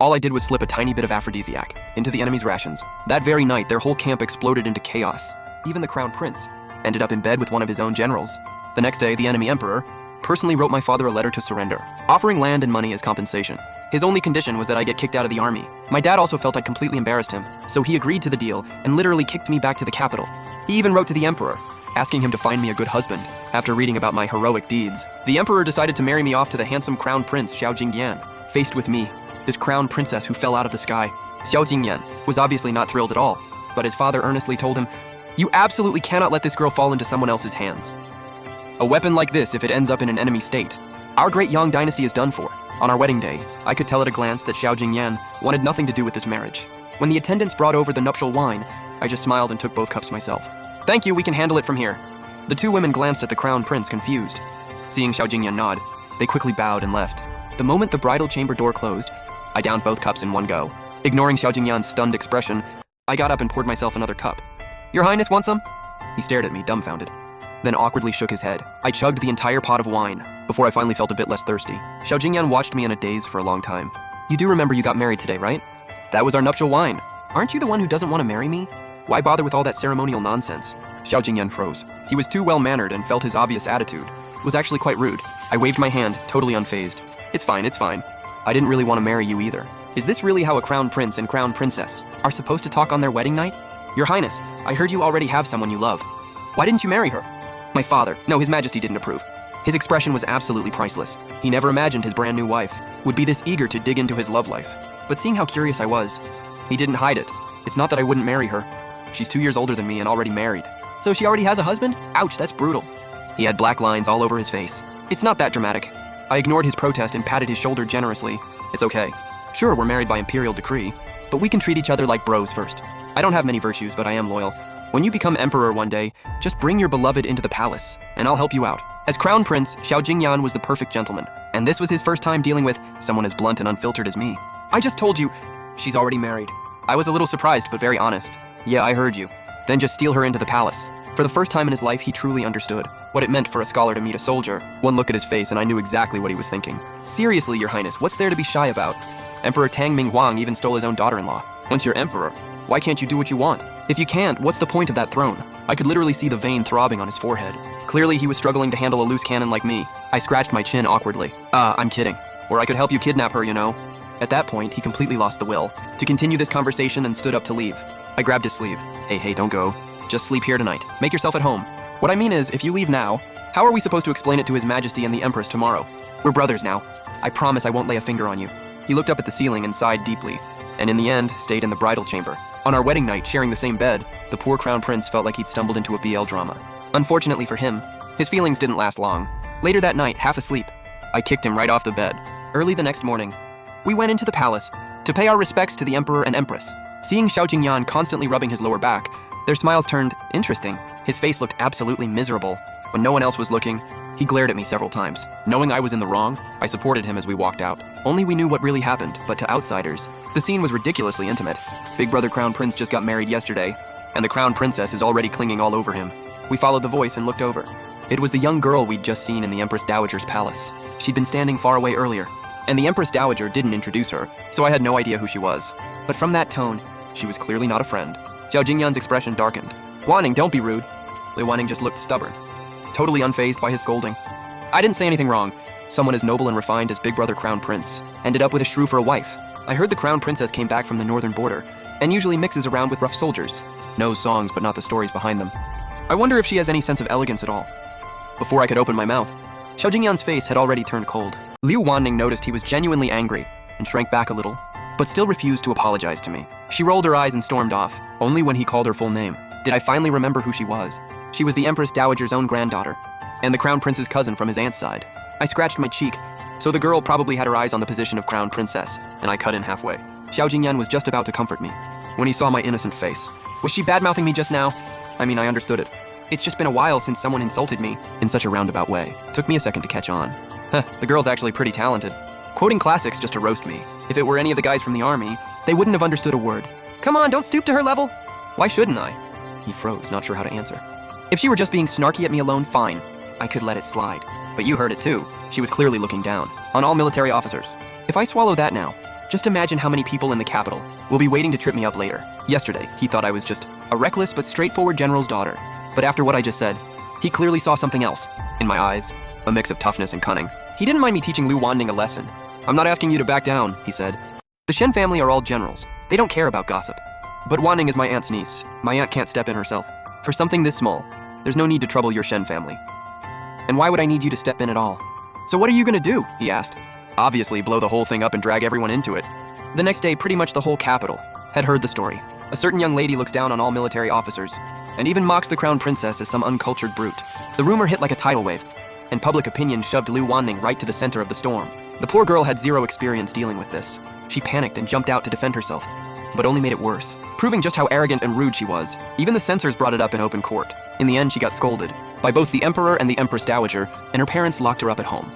All I did was slip a tiny bit of aphrodisiac into the enemy's rations. That very night, their whole camp exploded into chaos. Even the crown prince ended up in bed with one of his own generals. The next day, the enemy emperor personally wrote my father a letter to surrender, offering land and money as compensation. His only condition was that I get kicked out of the army. My dad also felt I'd completely embarrassed him, so he agreed to the deal and literally kicked me back to the capital. He even wrote to the emperor, asking him to find me a good husband. After reading about my heroic deeds, the emperor decided to marry me off to the handsome crown prince Xiao Jingyan. Faced with me, this crown princess who fell out of the sky, Xiao Jingyan was obviously not thrilled at all, but his father earnestly told him, "You absolutely cannot let this girl fall into someone else's hands. A weapon like this, if it ends up in an enemy state, our great Yang dynasty is done for." On our wedding day, I could tell at a glance that Xiao Jingyan wanted nothing to do with this marriage. When the attendants brought over the nuptial wine, I just smiled and took both cups myself. "Thank you, we can handle it from here." The two women glanced at the crown prince, confused. Seeing Xiao Jingyan nod, they quickly bowed and left. The moment the bridal chamber door closed, I downed both cups in one go. Ignoring Xiao Jingyan's stunned expression, I got up and poured myself another cup. "Your Highness want some?" He stared at me, dumbfounded, then awkwardly shook his head. I chugged the entire pot of wine before I finally felt a bit less thirsty. Xiao Jingyan watched me in a daze for a long time. "You do remember you got married today, right? That was our nuptial wine. Aren't you the one who doesn't want to marry me? Why bother with all that ceremonial nonsense?" Xiao Jingyan froze. He was too well-mannered and felt his obvious attitude was actually quite rude. I waved my hand, totally unfazed. It's fine. I didn't really want to marry you either. Is this really how a crown prince and crown princess are supposed to talk on their wedding night? Your Highness, I heard you already have someone you love. Why didn't you marry her? My father, no, His Majesty didn't approve. His expression was absolutely priceless. He never imagined his brand new wife would be this eager to dig into his love life. But seeing how curious I was, he didn't hide it. It's not that I wouldn't marry her. She's 2 years older than me and already married. So she already has a husband? Ouch, that's brutal. He had black lines all over his face. It's not that dramatic. I ignored his protest and patted his shoulder generously. It's okay. Sure, we're married by imperial decree, but we can treat each other like bros first. I don't have many virtues, but I am loyal. When you become emperor one day, just bring your beloved into the palace, and I'll help you out. As crown prince, Xiao Jingyan was the perfect gentleman, and this was his first time dealing with someone as blunt and unfiltered as me. I just told you, she's already married. I was a little surprised, but very honest. Yeah, I heard you. Then just steal her into the palace. For the first time in his life, he truly understood what it meant for a scholar to meet a soldier. One look at his face and I knew exactly what he was thinking. Seriously, Your Highness, what's there to be shy about? Emperor Tang Ming Huang even stole his own daughter-in-law. Once you're emperor, why can't you do what you want? If you can't, what's the point of that throne? I could literally see the vein throbbing on his forehead. Clearly, he was struggling to handle a loose cannon like me. I scratched my chin awkwardly. I'm kidding. Or I could help you kidnap her, you know? At that point, he completely lost the will to continue this conversation and stood up to leave. I grabbed his sleeve. Hey, don't go. Just sleep here tonight. Make yourself at home. What I mean is, if you leave now, how are we supposed to explain it to His Majesty and the Empress tomorrow? We're brothers now. I promise I won't lay a finger on you. He looked up at the ceiling and sighed deeply, and in the end, stayed in the bridal chamber. On our wedding night, sharing the same bed, the poor crown prince felt like he'd stumbled into a BL drama. Unfortunately for him, his feelings didn't last long. Later that night, half asleep, I kicked him right off the bed. Early the next morning, we went into the palace to pay our respects to the Emperor and Empress. Seeing Xiao Jingyan constantly rubbing his lower back, their smiles turned interesting. His face looked absolutely miserable. When no one else was looking, he glared at me several times. Knowing I was in the wrong, I supported him as we walked out. Only we knew what really happened, but to outsiders, the scene was ridiculously intimate. Big brother Crown Prince just got married yesterday, and the Crown Princess is already clinging all over him. We followed the voice and looked over. It was the young girl we'd just seen in the Empress Dowager's palace. She'd been standing far away earlier, and the Empress Dowager didn't introduce her, so I had no idea who she was. But from that tone, she was clearly not a friend. Xiao Jingyan's expression darkened. "Wanning, don't be rude." Li Wanning just looked stubborn, totally unfazed by his scolding. I didn't say anything wrong. Someone as noble and refined as Big Brother Crown Prince ended up with a shrew for a wife. I heard the Crown Princess came back from the northern border and usually mixes around with rough soldiers. Knows songs but not the stories behind them. I wonder if she has any sense of elegance at all. Before I could open my mouth, Xiao Jingyan's face had already turned cold. Liu Wanning noticed he was genuinely angry and shrank back a little, but still refused to apologize to me. She rolled her eyes and stormed off, only when he called her full name did I finally remember who she was. She was the Empress Dowager's own granddaughter, and the Crown Prince's cousin from his aunt's side. I scratched my cheek, so the girl probably had her eyes on the position of Crown Princess, and I cut in halfway. Xiao Jingyan was just about to comfort me when he saw my innocent face. Was she bad-mouthing me just now? I mean, I understood it. It's just been a while since someone insulted me in such a roundabout way. Took me a second to catch on. The girl's actually pretty talented. Quoting classics just to roast me. If it were any of the guys from the army, they wouldn't have understood a word. Come on, don't stoop to her level. Why shouldn't I? He froze, not sure how to answer. If she were just being snarky at me alone, fine. I could let it slide. But you heard it too. She was clearly looking down on all military officers. If I swallow that now, Just imagine how many people in the capital will be waiting to trip me up later. Yesterday, he thought I was just a reckless but straightforward general's daughter. But after what I just said, he clearly saw something else. In my eyes, a mix of toughness and cunning. He didn't mind me teaching Lu Wanning a lesson. I'm not asking you to back down, he said. The Shen family are all generals. They don't care about gossip. But Wanning is my aunt's niece. My aunt can't step in herself. For something this small, there's no need to trouble your Shen family. And why would I need you to step in at all? So what are you gonna do? He asked. Obviously, blow the whole thing up and drag everyone into it. The next day, pretty much the whole capital had heard the story. A certain young lady looks down on all military officers, and even mocks the crown princess as some uncultured brute. The rumor hit like a tidal wave, and public opinion shoved Lu Wanning right to the center of the storm. The poor girl had zero experience dealing with this. She panicked and jumped out to defend herself, but only made it worse, proving just how arrogant and rude she was. Even the censors brought it up in open court. In the end, she got scolded by both the emperor and the empress dowager, and her parents locked her up at home.